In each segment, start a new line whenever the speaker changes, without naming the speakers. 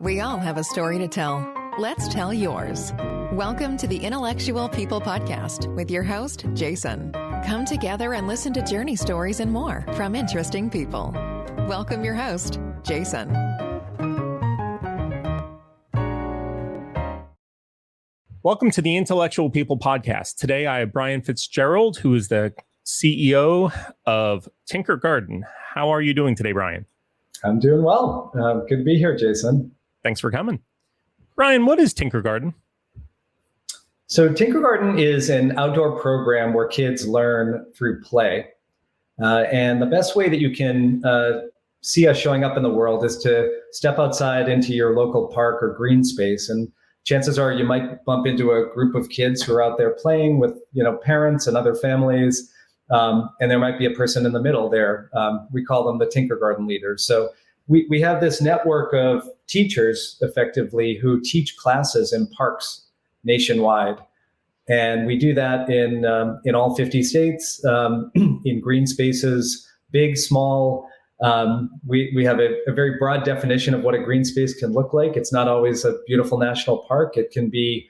We all have a story to tell. Let's tell yours. Welcome to the Intellectual People Podcast with your host, Jason. Come together and listen to journey stories and more from interesting people. Welcome your host, Jason.
Welcome to the Intellectual People Podcast. Today I have Brian Fitzgerald, who is the CEO of Tinkergarten. How are you doing today, Brian?
I'm doing well. Good to be here, Jason.
Thanks for coming. Brian, what is Tinkergarten?
So Tinkergarten is an outdoor program where kids learn through play. And the best way that you can see us showing up in the world is to step outside into your local park or green space. And chances are you might bump into a group of kids who are out there playing with, parents and other families. And there might be a person in the middle there. We call them the Tinkergarten leaders. So we have this network of teachers, effectively, who teach classes in parks nationwide. And we do that in all 50 states, in green spaces, big, small. We have a very broad definition of what a green space can look like. It's not always a beautiful national park. It can be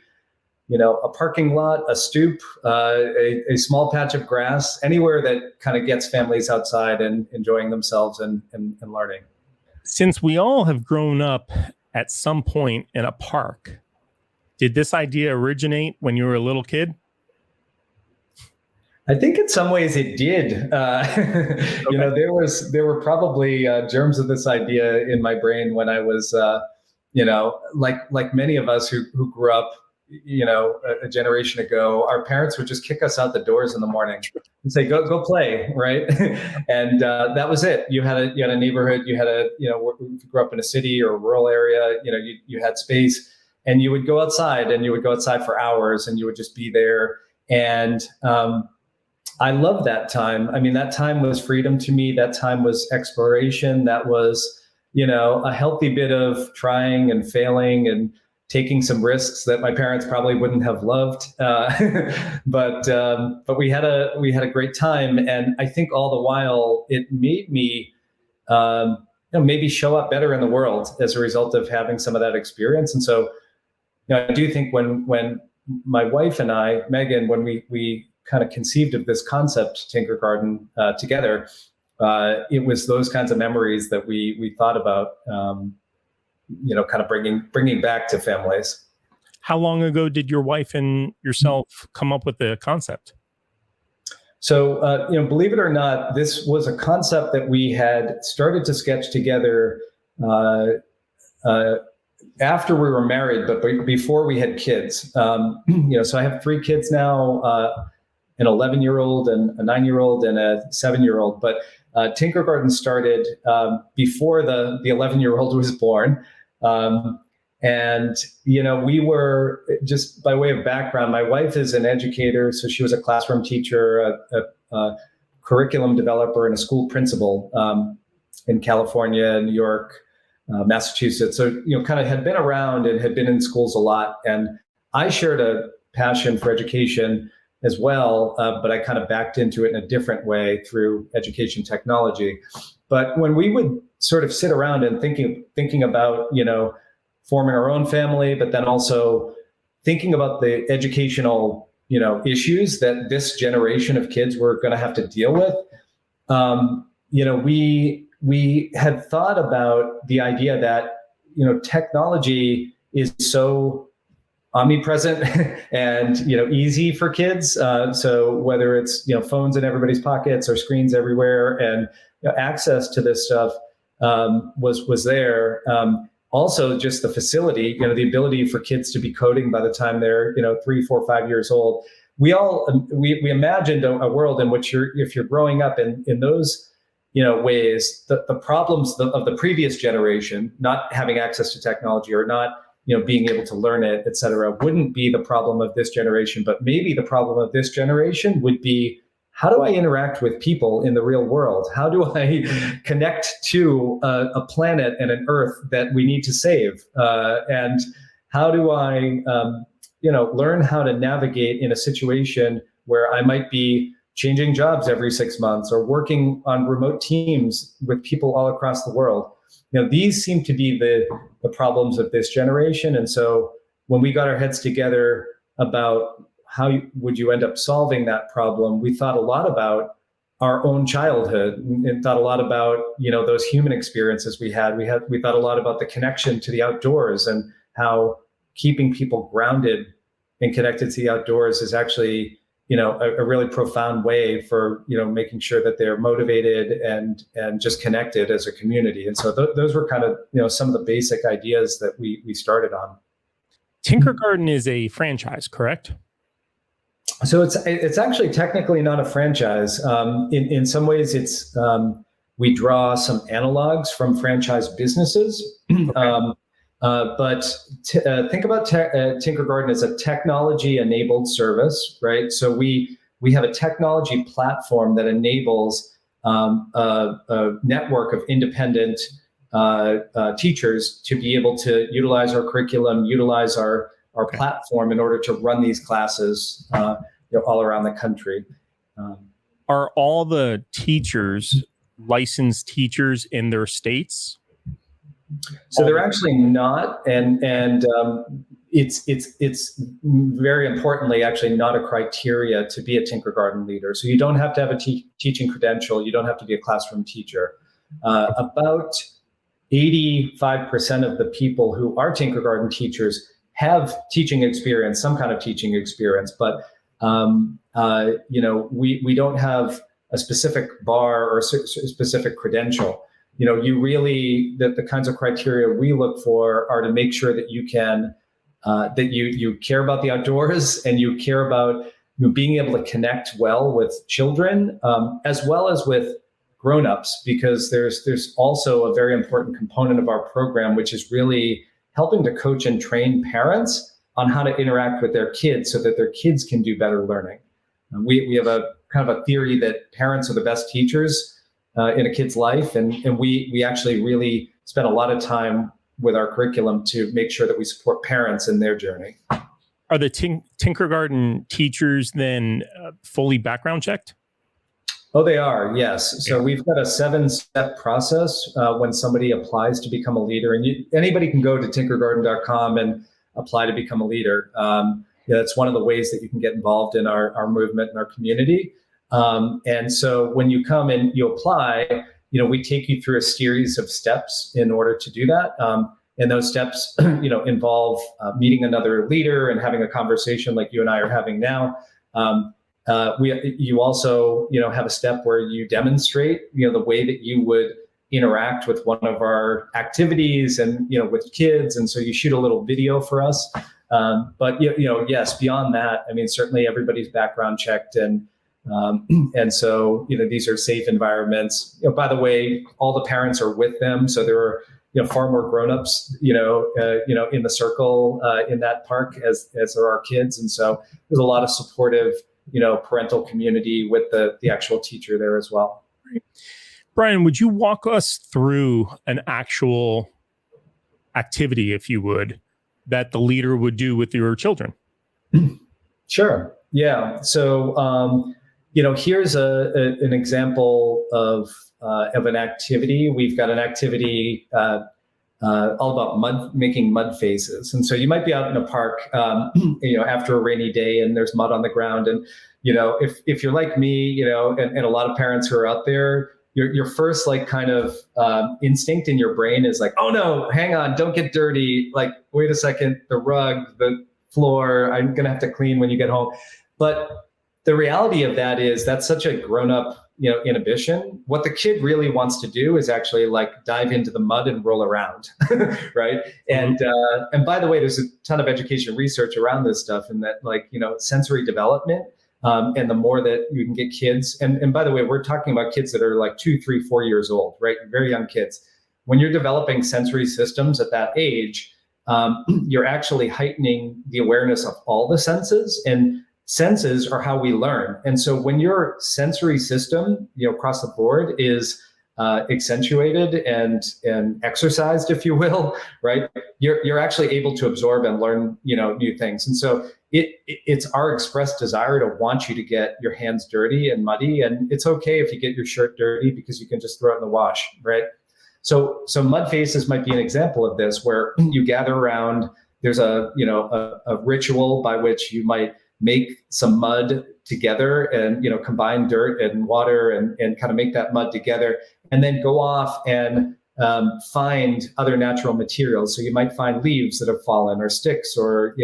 a parking lot, a stoop, a small patch of grass, anywhere that kind of gets families outside and enjoying themselves and learning.
Since we all have grown up at some point in a park, did this idea originate when you were a little kid?
I think in some ways it did. Okay. There were probably germs of this idea in my brain when I was, like many of us who grew up, a generation ago. Our parents would just kick us out the doors in the morning and say, go play, right? And that was it. You had a neighborhood, if you grew up in a city or a rural area, you had space, and you would go outside, and you would go outside for hours, and you would just be there. And I love that time. I mean, that time was freedom to me. That time was exploration. That was, a healthy bit of trying and failing and taking some risks that my parents probably wouldn't have loved, but we had a great time, and I think all the while it made me maybe show up better in the world as a result of having some of that experience. And so, I do think when my wife and I, Megan, when we kind of conceived of this concept, Tinkergarten, together, it was those kinds of memories that we thought about. Kind of bringing back to families.
How long ago did your wife and yourself come up with the concept?
So, believe it or not, this was a concept that we had started to sketch together after we were married, but before we had kids. So I have 3 kids now, an 11-year-old and a 9-year-old and a 7-year-old. But Tinkergarten started before the 11-year-old was born. We were, just by way of background, my wife is an educator. So she was a classroom teacher, a curriculum developer, and a school principal in California, New York, Massachusetts. So, kind of had been around and had been in schools a lot. And I shared a passion for education as well, but I kind of backed into it in a different way through education technology. But when we would sort of sit around and thinking about, forming our own family, but then also thinking about the educational, issues that this generation of kids were going to have to deal with, we had thought about the idea that, technology is so omnipresent and easy for kids. So whether it's phones in everybody's pockets or screens everywhere, and access to this stuff was there. Also, just the facility, the ability for kids to be coding by the time they're 3, 4, 5 years old. We imagined a world in which if you're growing up in those ways, the problems of the previous generation, not having access to technology or not being able to learn it, et cetera, wouldn't be the problem of this generation. But maybe the problem of this generation would be, how do I interact with people in the real world? How do I connect to a planet and an Earth that we need to save? And how do I, learn how to navigate in a situation where I might be changing jobs every 6 months or working on remote teams with people all across the world? these seem to be the problems of this generation. And so when we got our heads together about how would you end up solving that problem, we thought a lot about our own childhood and thought a lot about, those human experiences we had. We thought a lot about the connection to the outdoors and how keeping people grounded and connected to the outdoors is actually, a really profound way for, making sure that they're motivated and just connected as a community. And so those were kind of, some of the basic ideas that we started on.
Tinkergarten is a franchise, correct?
So it's actually technically not a franchise. In some ways, it's we draw some analogs from franchise businesses. Okay. But think about Tinkergarten as a technology-enabled service, right? So we have a technology platform that enables a network of independent teachers to be able to utilize our curriculum, utilize our
Okay.
platform in order to run these classes all around the country.
Are all the teachers licensed teachers in their states?
So they're actually not, and it's very importantly actually not a criteria to be a Tinkergarten leader. So you don't have to have a teaching credential. You don't have to be a classroom teacher. About 85% of the people who are Tinkergarten teachers have teaching experience, some kind of teaching experience, but we don't have a specific bar or a specific credential. You really, the kinds of criteria we look for are to make sure that you can, that you care about the outdoors and you care about being able to connect well with children, as well as with grownups, because there's also a very important component of our program, which is really helping to coach and train parents on how to interact with their kids so that their kids can do better learning. We have a kind of a theory that parents are the best teachers in a kid's life. And we actually really spend a lot of time with our curriculum to make sure that we support parents in their journey.
Are the Tinkergarten teachers then fully background checked?
Oh, they are, yes. So we've got a 7-step process when somebody applies to become a leader. And anybody can go to tinkergarten.com and apply to become a leader. That's one of the ways that you can get involved in our movement and our community. And so when you come and you apply, we take you through a series of steps in order to do that. And those steps, involve meeting another leader and having a conversation like you and I are having now. You also, have a step where you demonstrate, the way that you would interact with one of our activities and, with kids. And so you shoot a little video for us. But, yes, beyond that, I mean, certainly everybody's background checked and so, these are safe environments. By the way, all the parents are with them. So there are, far more grownups, in the circle in that park as there are kids. And so there's a lot of supportive, parental community with the actual teacher there as well.
Brian, would you walk us through an actual activity, if you would, that the leader would do with your children?
Sure. Yeah. So, here's an example of an activity. We've got an activity all about making mud faces. And so you might be out in a park, after a rainy day and there's mud on the ground. And, if you're like me, and a lot of parents who are out there, your first kind of instinct in your brain is like, oh no, hang on, don't get dirty. Like, wait a second, the rug, the floor, I'm going to have to clean when you get home. But the reality of that is that's such a grown-up, inhibition. What the kid really wants to do is actually dive into the mud and roll around, right? Mm-hmm. And by the way, there's a ton of education research around this stuff, and that sensory development, and the more that you can get kids, and by the way, we're talking about kids that are 2, 3, 4 years old, right? Very young kids. When you're developing sensory systems at that age, you're actually heightening the awareness of all the senses, and senses are how we learn. And so when your sensory system, across the board is accentuated and exercised, if you will, right? You're actually able to absorb and learn, new things. And so it's our expressed desire to want you to get your hands dirty and muddy. And it's okay if you get your shirt dirty because you can just throw it in the wash, right? So mud faces might be an example of this, where you gather around. There's a ritual by which you might make some mud together and combine dirt and water and kind of make that mud together, and then go off and find other natural materials. So you might find leaves that have fallen, or sticks, or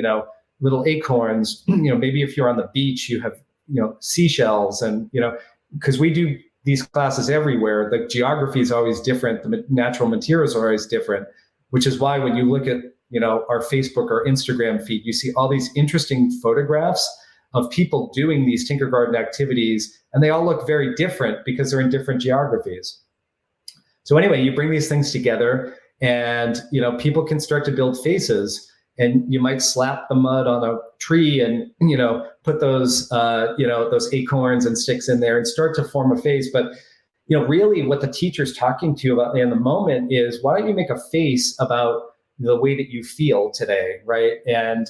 little acorns. Maybe if you're on the beach, you have seashells, and because we do these classes everywhere, the geography is always different, the natural materials are always different, which is why when you look at our Facebook or Instagram feed, you see all these interesting photographs of people doing these Tinkergarten activities, and they all look very different because they're in different geographies. So anyway, you bring these things together, and people can start to build faces, and you might slap the mud on a tree and put those those acorns and sticks in there and start to form a face. But really what the teacher's talking to you about in the moment is, why don't you make a face about the way that you feel today, right?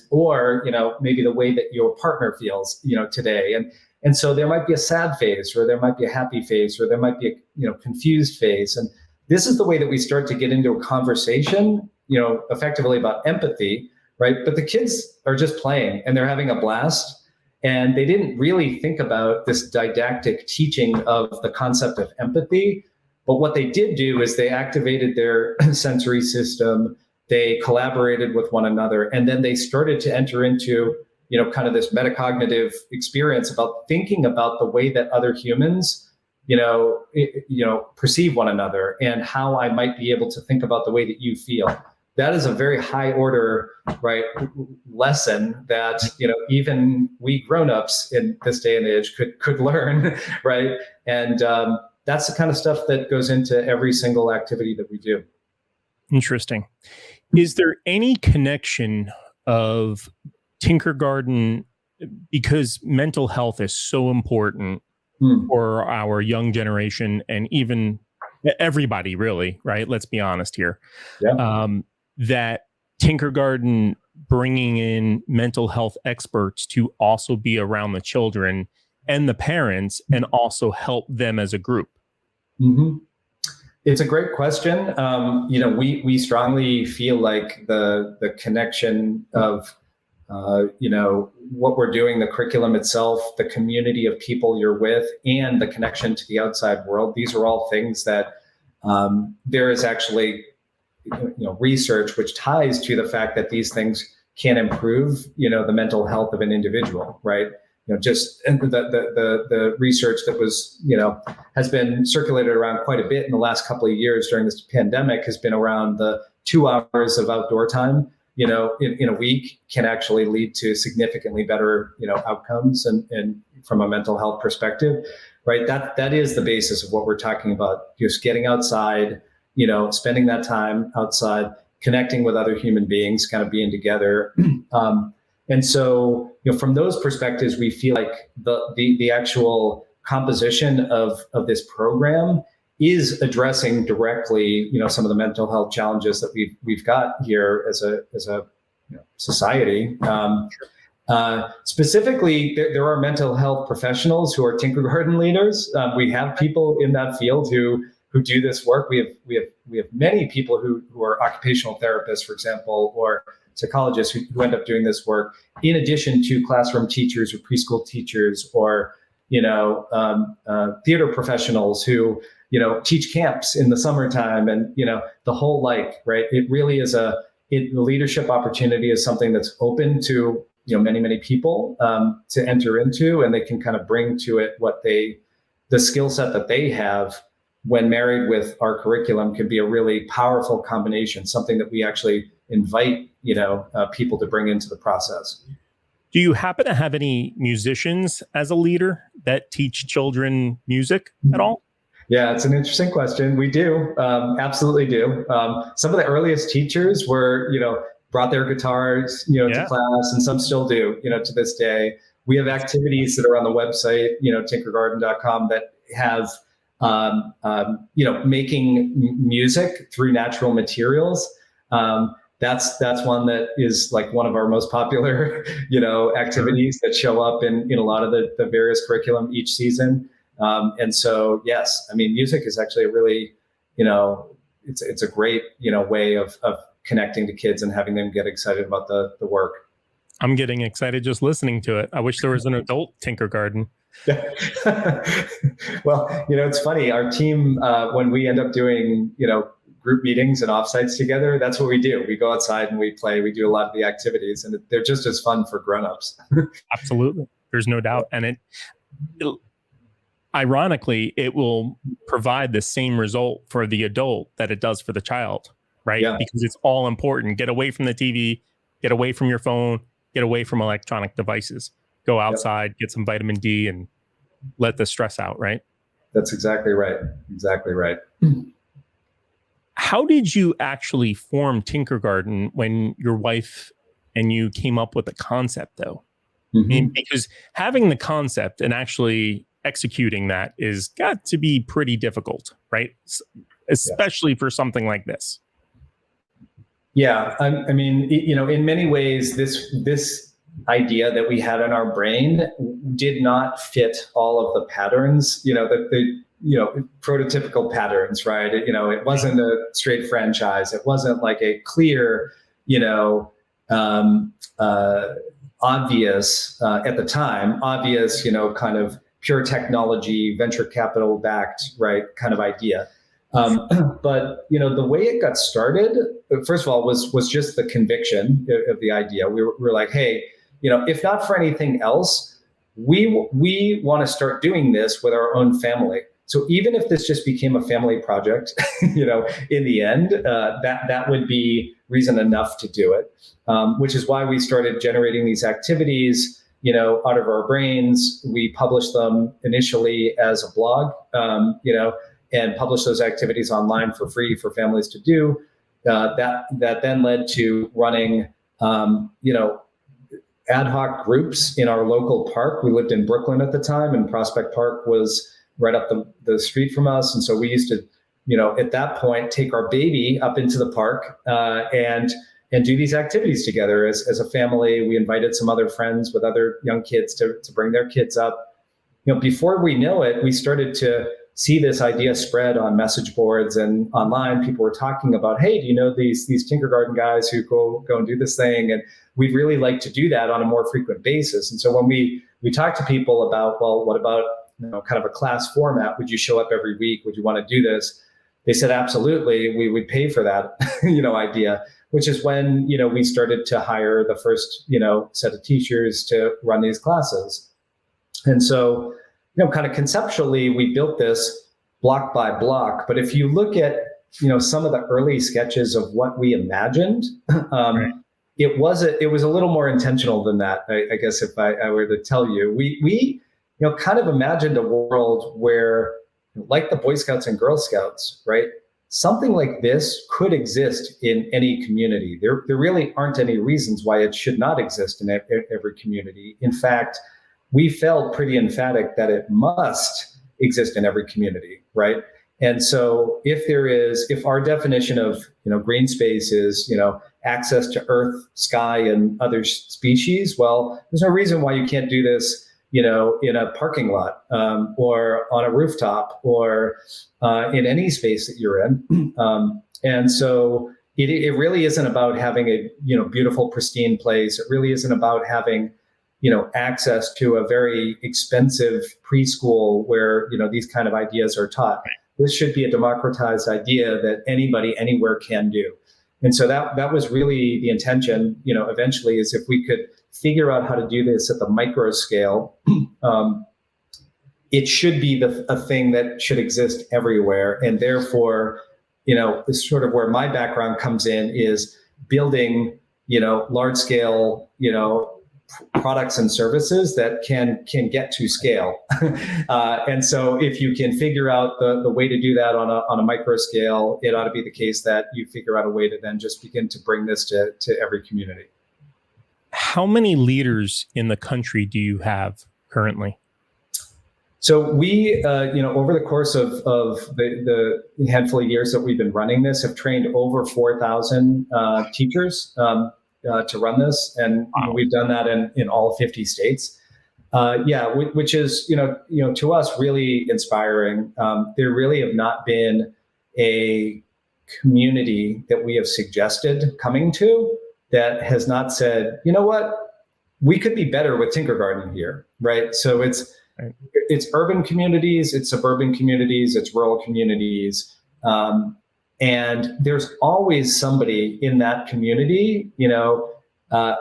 Or maybe the way that your partner feels today. And so there might be a sad face, or there might be a happy face, or there might be a confused face. And this is the way that we start to get into a conversation, effectively about empathy, right? But the kids are just playing and they're having a blast, and they didn't really think about this didactic teaching of the concept of empathy. But what they did do is they activated their sensory system, they collaborated with one another, and then they started to enter into kind of this metacognitive experience about thinking about the way that other humans perceive one another, and how I might be able to think about the way that you feel. That is a very high order, right, lesson that even we grown-ups in this day and age could learn, right? And that's the kind of stuff that goes into every single activity that we do.
Interesting. Is there any connection of Tinkergarten, because mental health is so important for our young generation, and even everybody really, right? Let's be honest here.
Yeah.
That Tinkergarten bringing in mental health experts to also be around the children and the parents, and also help them as a group?
Mm-hmm. It's a great question. We strongly feel like the connection of what we're doing, the curriculum itself, the community of people you're with, and the connection to the outside world. These are all things that there is actually research which ties to the fact that these things can improve the mental health of an individual, right? Just the research that was has been circulated around quite a bit in the last couple of years during this pandemic has been around the 2 hours of outdoor time in a week can actually lead to significantly better outcomes and from a mental health perspective, right? That is the basis of what we're talking about, just getting outside, spending that time outside, connecting with other human beings, kind of being together. And so, from those perspectives, we feel like the actual composition of this program is addressing directly, some of the mental health challenges that we've got here as a society. Specifically, there are mental health professionals who are Tinkergarten leaders. We have people in that field who do this work. We have many people who are occupational therapists, for example, or psychologists who end up doing this work, in addition to classroom teachers or preschool teachers, or theater professionals who teach camps in the summertime, and the whole right. It really is the leadership opportunity is something that's open to many people to enter into, and they can kind of bring to it the skill set that they have when married with our curriculum can be a really powerful combination, something that we actually invite people to bring into the process.
Do you happen to have any musicians as a leader that teach children music at all?
Yeah, it's an interesting question. We do, absolutely do. Some of the earliest teachers were, brought their guitars, to class, and some still do, to this day. We have activities that are on the website, tinkergarten.com, that have, making music through natural materials. That's one that is like one of our most popular, activities that show up in a lot of the various curriculum each season. And so, yes, I mean, music is actually a really, it's a great, way of connecting to kids and having them get excited about the work.
I'm getting excited just listening to it. I wish there was an adult Tinkergarten.
Well, it's funny. Our team, when we end up doing, group meetings and offsites together, that's what we do. We go outside and we play. We do a lot of the activities, and they're just as fun for grown-ups.
Absolutely. There's no doubt. And ironically, it will provide the same result for the adult that it does for the child, right?
Yeah.
Because it's all important. Get away from the TV, get away from your phone, get away from electronic devices, go outside, get some vitamin D, and let the stress out, right?
That's exactly right. Exactly right.
How did you actually form Tinkergarten when your wife and you came up with the concept, though? I mean, because having the concept and actually executing that is got to be pretty difficult, right? Especially for something like this.
Yeah, I mean, in many ways, this idea that we had in our brain did not fit all of the patterns, the prototypical patterns, right? It wasn't a straight franchise. It wasn't like a clear, obvious at the time, kind of pure technology, venture capital backed, right, kind of idea. But the way it got started, first of all, was just the conviction of the idea. We were like, hey, if not for anything else, we want to start doing this with our own family. So even if this just became a family project, in the end, that would be reason enough to do it. Which is why we started generating these activities, out of our brains. We published them initially as a blog, and published those activities online for free for families to do. That then led to running, ad hoc groups in our local park. We lived in Brooklyn at the time, and Prospect Park was right up the street from us. And so we used to, at that point, take our baby up into the park and do these activities together as a family. We invited some other friends with other young kids to bring their kids up. Before we know it, we started to see this idea spread on message boards and online. People were talking about, hey, do you know these Tinkergarten guys who go and do this thing? And we'd really like to do that on a more frequent basis. And so when we talked to people about, well, what about kind of a class format? Would you show up every week? Would you want to do this? They said, absolutely, we would pay for that, idea, which is when, we started to hire the first, set of teachers to run these classes. And so, kind of conceptually, we built this block by block. But if you look at, some of the early sketches of what we imagined, right. It was a little more intentional than that. I guess if I were to tell you, we kind of imagined a world where, like the Boy Scouts and Girl Scouts, right? Something like this could exist in any community. There really aren't any reasons why it should not exist in every community. In fact, we felt pretty emphatic that it must exist in every community, right? And so if our definition of, green space is, access to earth, sky, and other species, well, there's no reason why you can't do this, in a parking lot, or on a rooftop, or in any space that you're in. And so it really isn't about having a, beautiful, pristine place. It really isn't about having, access to a very expensive preschool where, these kind of ideas are taught. This should be a democratized idea that anybody anywhere can do. And so that was really the intention, eventually, is if we could figure out how to do this at the micro scale, it should be a thing that should exist everywhere. And therefore, this is sort of where my background comes in, is building, large scale, products and services that can get to scale. And so if you can figure out the way to do that on a micro scale, it ought to be the case that you figure out a way to then just begin to bring this to every community.
How many leaders in the country do you have currently?
So we, over the course of the handful of years that we've been running this, have trained over 4,000 teachers to run this, and we've done that in all 50 states. Which is to us really inspiring. There really have not been a community that we have suggested coming to that has not said, you know what, we could be better with Tinkergarten here, right? So it's urban communities, it's suburban communities, it's rural communities. And there's always somebody in that community,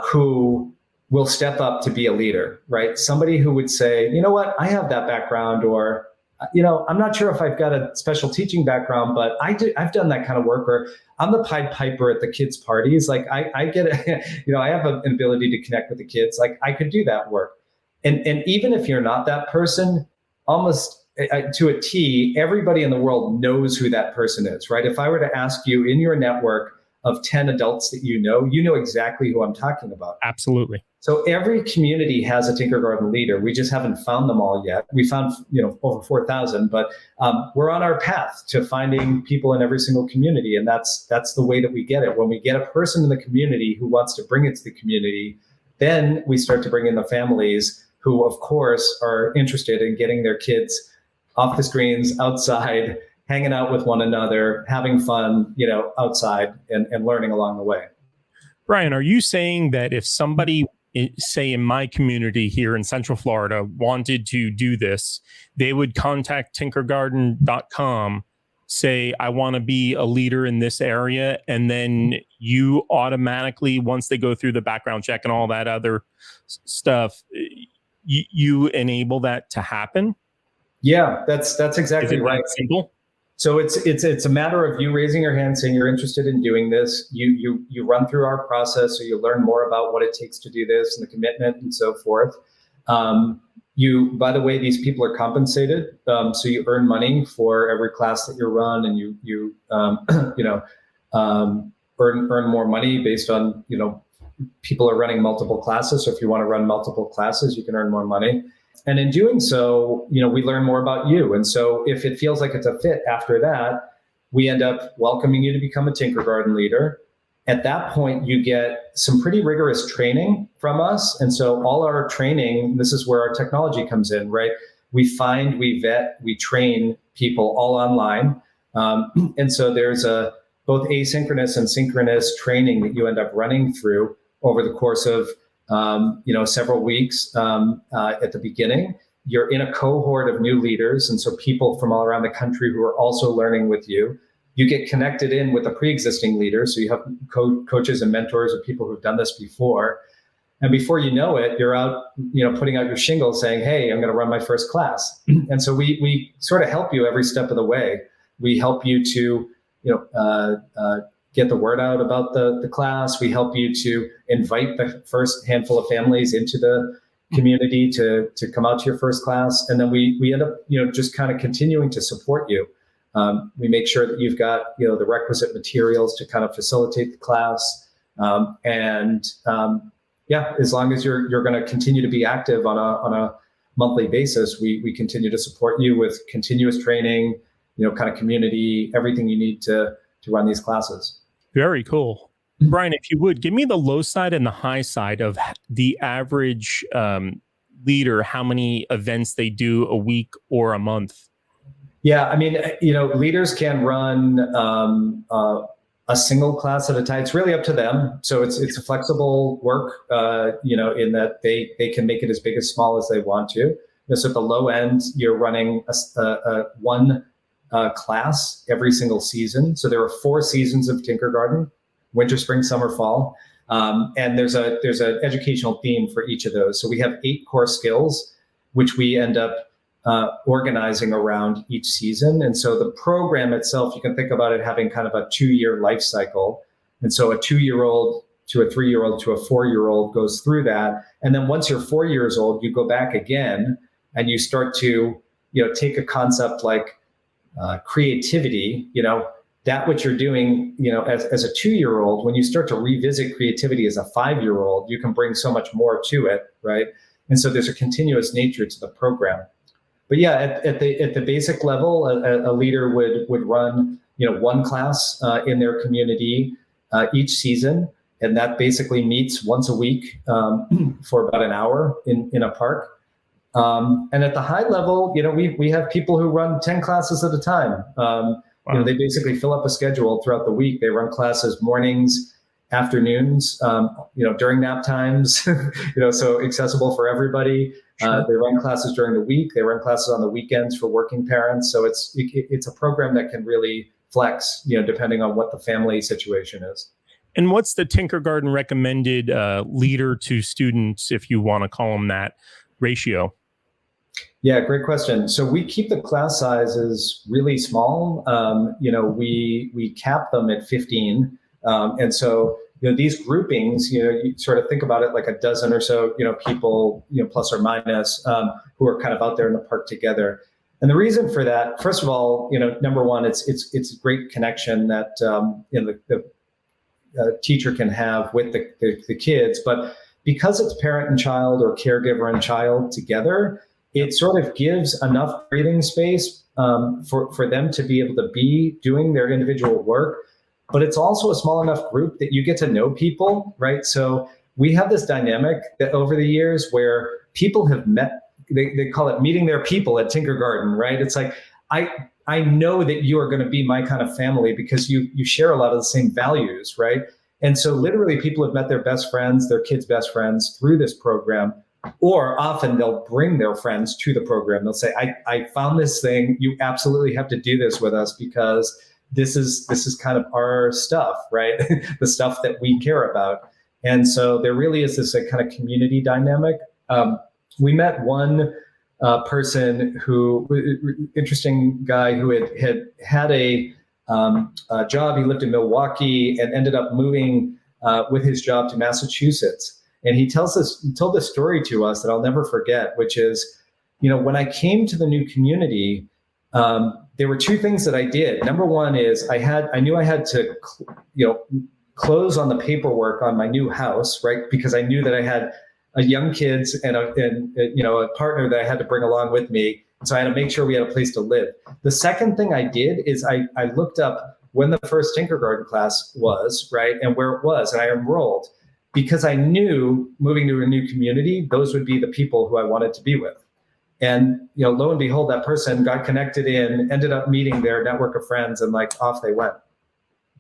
who will step up to be a leader, right? Somebody who would say, you know what, I have that background, or, I'm not sure if I've got a special teaching background, but I've done that kind of work, or I'm the Pied Piper at the kids' parties. Like I get it, I have an ability to connect with the kids. Like I could do that work. And even if you're not that person, almost to a T, everybody in the world knows who that person is, right? If I were to ask you in your network of 10 adults that you know exactly who I'm talking about.
Absolutely.
So every community has a Tinkergarten leader. We just haven't found them all yet. We found, over 4,000, but we're on our path to finding people in every single community. And that's the way that we get it. When we get a person in the community who wants to bring it to the community, then we start to bring in the families who, of course, are interested in getting their kids off the screens, outside, hanging out with one another, having fun, outside and learning along the way.
Brian, are you saying that if somebody, say in my community here in Central Florida, wanted to do this, they would contact Tinkergarten.com, say, I want to be a leader in this area, and then you automatically, once they go through the background check and all that other stuff, you enable that to happen?
Yeah, that's exactly right.
Simple?
So it's a matter of you raising your hand, saying you're interested in doing this. You run through our process, so you learn more about what it takes to do this and the commitment and so forth. By the way, these people are compensated, so you earn money for every class that you run, and you earn more money based on people are running multiple classes. So if you want to run multiple classes, you can earn more money. And in doing so, we learn more about you. And so if it feels like it's a fit after that, we end up welcoming you to become a Tinkergarten leader. At that point, you get some pretty rigorous training from us. And so all our training, this is where our technology comes in, right? We find, we vet, we train people all online. And so there's both asynchronous and synchronous training that you end up running through over the course of several weeks at the beginning. You're in a cohort of new leaders, and so people from all around the country who are also learning with you. You get connected in with the pre-existing leaders, so you have coaches and mentors of people who've done this before. And before you know it, you're out, putting out your shingle saying, hey, I'm going to run my first class. And so we sort of help you every step of the way. We help you to, get the word out about the class. We help you to invite the first handful of families into the community to come out to your first class. And then we end up, just kind of continuing to support you. We make sure that you've got, the requisite materials to kind of facilitate the class. As long as you're going to continue to be active on a monthly basis, we continue to support you with continuous training, kind of community, everything you need to run these classes.
Very cool. Brian, if you would, give me the low side and the high side of the average leader, how many events they do a week or a month.
Yeah, I mean, leaders can run a single class at a time. It's really up to them. So it's a flexible work, in that they can make it as big as small as they want to. So at the low end, you're running one class every single season. So there are 4 seasons of Tinkergarten: winter, spring, summer, fall. And there's an educational theme for each of those. So we have 8 core skills, which we end up organizing around each season. And so the program itself, you can think about it having kind of a 2-year life cycle. And so a 2-year-old to a 3-year-old to a 4-year-old goes through that. And then once you're 4 years old, you go back again and you start to, take a concept like creativity, that what you're doing, as a 2-year-old, when you start to revisit creativity as a 5-year-old, you can bring so much more to it, right? And so there's a continuous nature to the program. But yeah, at the basic level, a leader would run, one class in their community each season, and that basically meets once a week for about an hour in a park. And at the high level, we have people who run 10 classes at a time.
Wow.
They basically fill up a schedule throughout the week. They run classes mornings, afternoons, during nap times, so accessible for everybody.
Sure.
They run classes during the week. They run classes on the weekends for working parents. So it's a program that can really flex, depending on what the family situation is.
And what's the Tinkergarten recommended leader to students, if you want to call them that, ratio?
Yeah, great question. So we keep the class sizes really small. We cap them at 15. And so, these groupings, you sort of think about it like a dozen or so, people, plus or minus, who are kind of out there in the park together. And the reason for that, first of all, number one, it's a great connection that the teacher can have with the kids. But because it's parent and child or caregiver and child together, it sort of gives enough breathing space for them to be able to be doing their individual work. But it's also a small enough group that you get to know people, right? So we have this dynamic that over the years where people have met, they call it meeting their people at Tinkergarten, right? It's like, I know that you are going to be my kind of family because you share a lot of the same values, right? And so literally people have met their best friends, their kids' best friends through this program, or often they'll bring their friends to the program. They'll say, I found this thing. You absolutely have to do this with us because this is kind of our stuff, right? The stuff that we care about. And so there really is this kind of community dynamic. We met one person who, interesting guy who had a job. He lived in Milwaukee and ended up moving with his job to Massachusetts. And he told this story to us that I'll never forget, which is, when I came to the new community, there were two things that I did. Number one is I knew I had to, close on the paperwork on my new house, right? Because I knew that I had young kids and a partner that I had to bring along with me. So I had to make sure we had a place to live. The second thing I did is I looked up when the first Tinkergarten class was, right? And where it was, and I enrolled because I knew moving to a new community, those would be the people who I wanted to be with. And, lo and behold, that person got connected in, ended up meeting their network of friends, and off they went.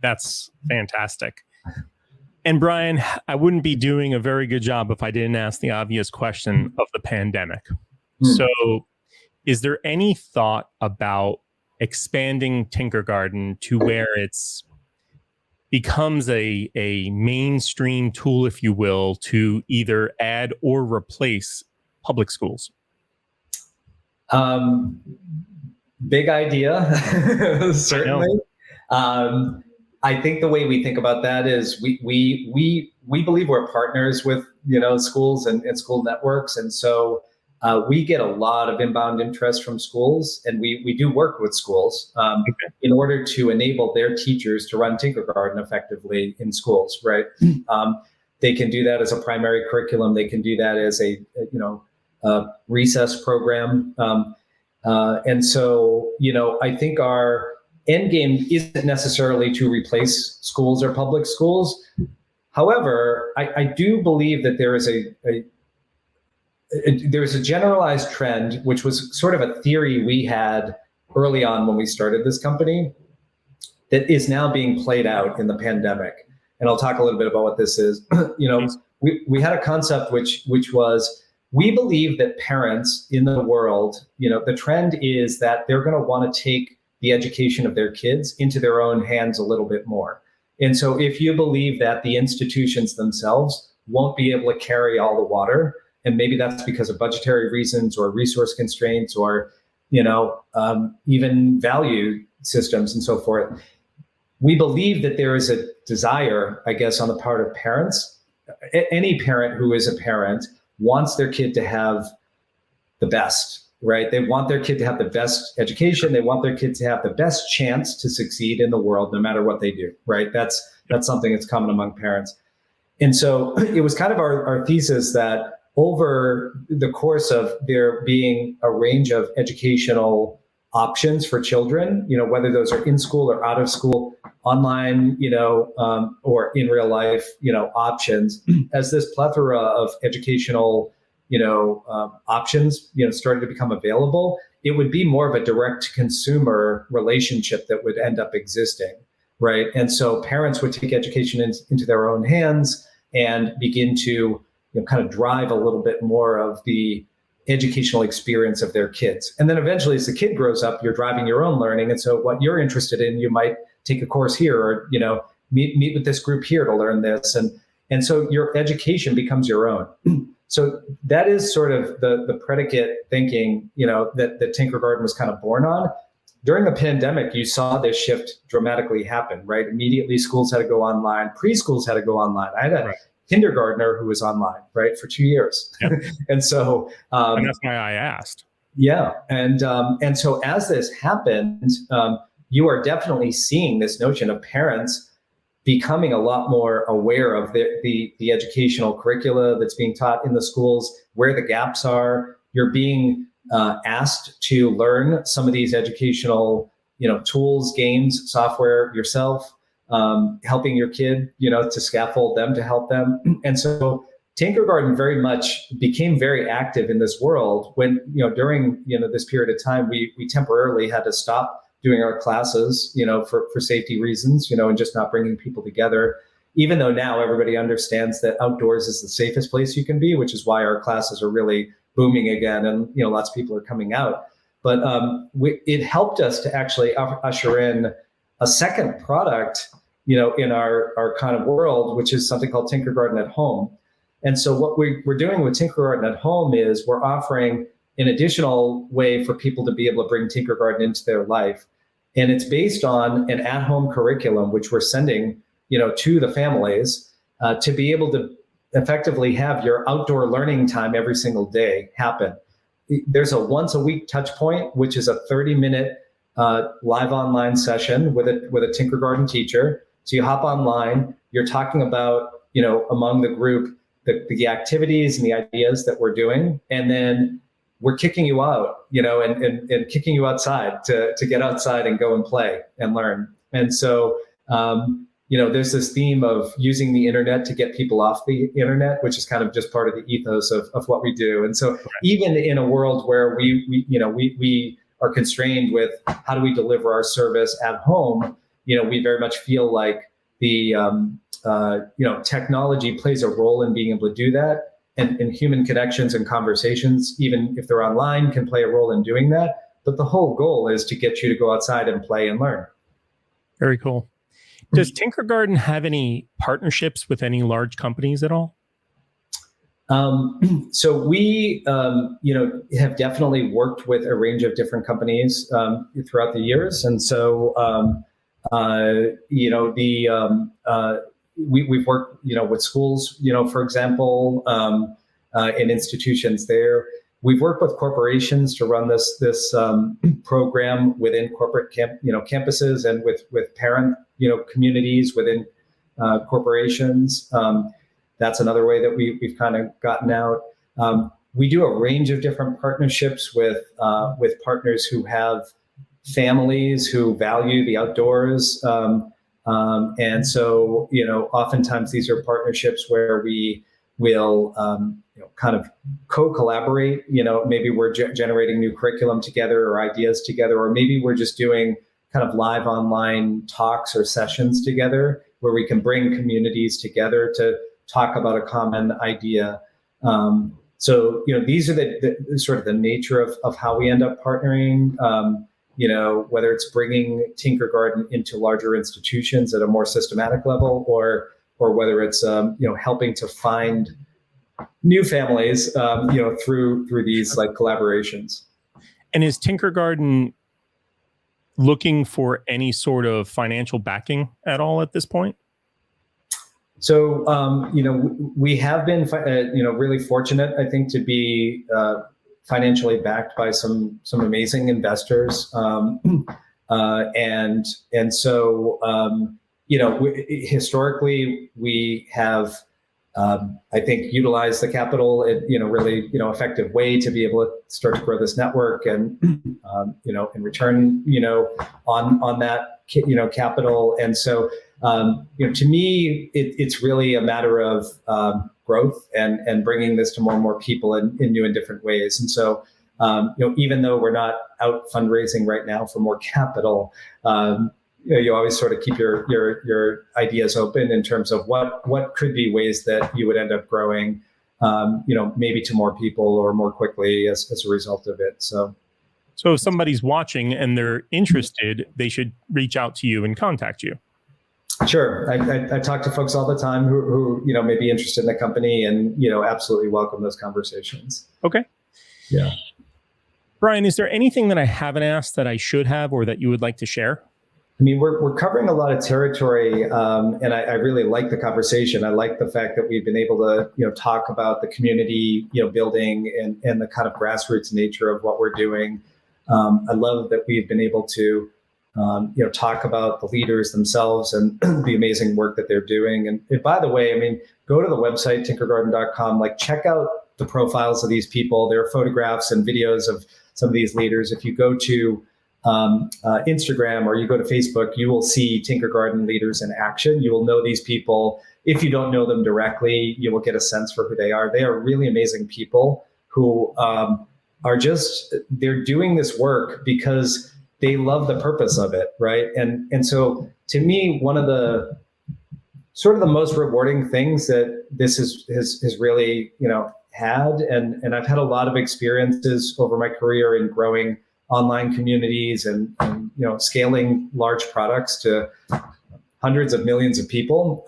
That's fantastic. And Brian, I wouldn't be doing a very good job if I didn't ask the obvious question of the pandemic. So is there any thought about expanding Tinkergarten to where it's becomes a mainstream tool, if you will, to either add or replace public schools?
Big idea, certainly. I think the way we think about that is we believe we're partners with schools and school networks, and so we get a lot of inbound interest from schools, and we do work with schools in order to enable their teachers to run Tinkergarten effectively in schools. Right? They can do that as a primary curriculum. They can do that as a recess program, and so I think our end game isn't necessarily to replace schools or public schools. However, I do believe that there is a generalized trend, which was sort of a theory we had early on when we started this company, that is now being played out in the pandemic. And I'll talk a little bit about what this is. We had a concept which was, we believe that parents in the world, the trend is that they're going to want to take the education of their kids into their own hands a little bit more. And so if you believe that the institutions themselves won't be able to carry all the water, and maybe that's because of budgetary reasons or resource constraints or, even value systems and so forth, we believe that there is a desire, I guess, on the part of parents. Any parent who is a parent wants their kid to have the best, right? They want their kid to have the best education. They want their kid to have the best chance to succeed in the world, no matter what they do, right? That's something that's common among parents. And so it was kind of our thesis that over the course of there being a range of educational options for children, whether those are in school or out of school, online, or in real life, options, as this plethora of educational, options, started to become available, it would be more of a direct consumer relationship that would end up existing, right? And so parents would take education into their own hands and begin to kind of drive a little bit more of the educational experience of their kids. And then eventually, as the kid grows up, you're driving your own learning. And so what you're interested in, you might take a course here, or meet with this group here to learn this. And so your education becomes your own. So that is sort of the predicate thinking, that Tinkergarten was kind of born on. During the pandemic, you saw this shift dramatically happen, right? Immediately, schools had to go online. Preschools had to go online. I had a kindergartner who was online, right, for 2 years. Yep. And so,
and that's why I asked.
Yeah. And so as this happened, you are definitely seeing this notion of parents becoming a lot more aware of the educational curricula that's being taught in the schools, where the gaps are. You're being asked to learn some of these educational, tools, games, software yourself, helping your kid, to scaffold them, to help them. And so Tinkergarten very much became very active in this world when, during, this period of time, we temporarily had to stop doing our classes, for safety reasons, and just not bringing people together, even though now everybody understands that outdoors is the safest place you can be, which is why our classes are really booming again. And, lots of people are coming out. But it helped us to actually usher in a second product, in our kind of world, which is something called Tinkergarten at Home. And so what we're doing with Tinkergarten at Home is we're offering an additional way for people to be able to bring Tinkergarten into their life. And it's based on an at-home curriculum, which we're sending, to the families to be able to effectively have your outdoor learning time every single day happen. There's a once a week touch point, which is a 30-minute live online session with a Tinkergarten teacher. So you hop online, you're talking about, among the group, the activities and the ideas that we're doing. And then we're kicking you out, and kicking you outside to get outside and go and play and learn. And so, there's this theme of using the internet to get people off the internet, which is kind of just part of the ethos of what we do. And so even in a world where we are constrained with how do we deliver our service at home, we very much feel like the, technology plays a role in being able to do that. And human connections and conversations, even if they're online, can play a role in doing that. But the whole goal is to get you to go outside and play and learn.
Very cool. Does Tinkergarten have any partnerships with any large companies at all?
So we, have definitely worked with a range of different companies throughout the years. And so, we've worked, with schools, for example, in institutions there. We've worked with corporations to run this program within corporate campuses, and with parent, communities within corporations. That's another way that we've kind of gotten out. We do a range of different partnerships with partners who have families who value the outdoors. And so, oftentimes these are partnerships where we will, kind of co-collaborate, maybe we're generating new curriculum together or ideas together, or maybe we're just doing kind of live online talks or sessions together where we can bring communities together to talk about a common idea. So, these are the sort of the nature of how we end up partnering. Whether it's bringing Tinkergarten into larger institutions at a more systematic level, or whether it's helping to find new families through these like collaborations.
And is Tinkergarten looking for any sort of financial backing at all at this point?
So we have been really fortunate, I think, to be financially backed by some amazing investors, and so historically we have I think utilized the capital in really effective way to be able to start to grow this network, and in return on that capital. And so to me it's really a matter of growth and bringing this to more and more people in new and different ways. And so Even though we're not out fundraising right now for more capital, you always sort of keep your ideas open in terms of what could be ways that you would end up growing, maybe to more people or more quickly as a result of it. So
if somebody's watching and they're interested, they should reach out to you and contact you.
Sure. I talk to folks all the time who may be interested in the company, and, absolutely welcome those conversations.
Okay.
Yeah.
Brian, is there anything that I haven't asked that I should have or that you would like to share?
I mean, we're covering a lot of territory, and I really like the conversation. I like the fact that we've been able to, talk about the community, building and the kind of grassroots nature of what we're doing. I love that we've been able to, talk about the leaders themselves and the amazing work that they're doing. And by the way, I mean, go to the website, Tingkergarten.com, check out the profiles of these people. There are photographs and videos of some of these leaders. If you go to Instagram or you go to Facebook, you will see Tinkergarten leaders in action. You will know these people. If you don't know them directly, you will get a sense for who they are. They are really amazing people who they're doing this work because they love the purpose of it, right? And so to me, one of the sort of the most rewarding things that this has really, had, and I've had a lot of experiences over my career in growing online communities and scaling large products to hundreds of millions of people.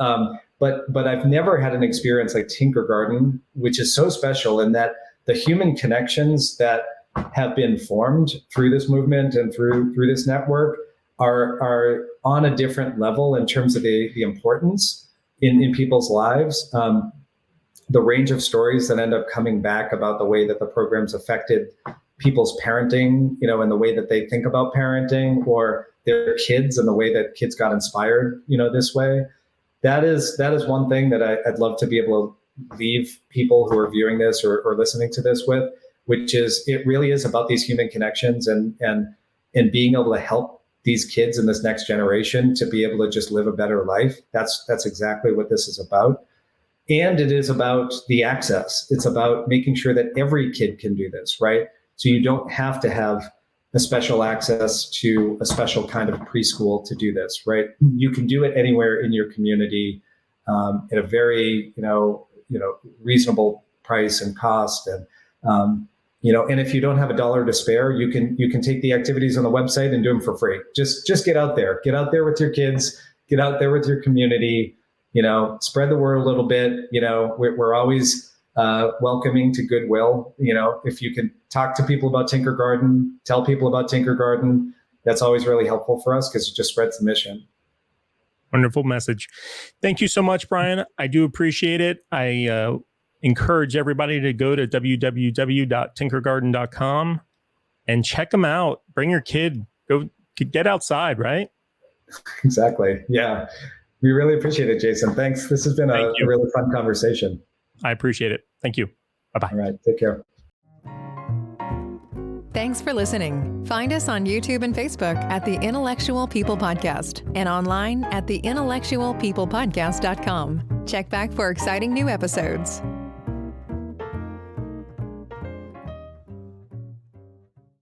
But I've never had an experience like Tinkergarten, which is so special in that the human connections that have been formed through this movement and through this network are on a different level in terms of the importance in people's lives. The range of stories that end up coming back about the way that the program's affected people's parenting, and the way that they think about parenting, or their kids and the way that kids got inspired, this way. That is one thing that I'd love to be able to leave people who are viewing this or listening to this with, which is it really is about these human connections and being able to help these kids in this next generation to be able to just live a better life. That's exactly what this is about. And it is about the access. It's about making sure that every kid can do this, right? So you don't have to have a special access to a special kind of preschool to do this, right? You can do it anywhere in your community at a very, reasonable price and cost. And, and if you don't have $1 to spare, you can take the activities on the website and do them for free. Just get out there with your kids, get out there with your community, spread the word a little bit. We're always welcoming to goodwill. If you can talk to people about Tinkergarten, tell people about Tinkergarten, that's always really helpful for us because it just spreads the mission.
Wonderful message. Thank you so much, Brian. I do appreciate it. I encourage everybody to go to www.tinkergarten.com and check them out. Bring your kid, go get outside, right?
Exactly. Yeah. We really appreciate it, Jason. Thanks. This has been a really fun conversation.
I appreciate it. Thank you. Bye-bye.
All right. Take care.
Thanks for listening. Find us on YouTube and Facebook at the Intellectual People Podcast and online at theintellectualpeoplepodcast.com. Check back for exciting new episodes.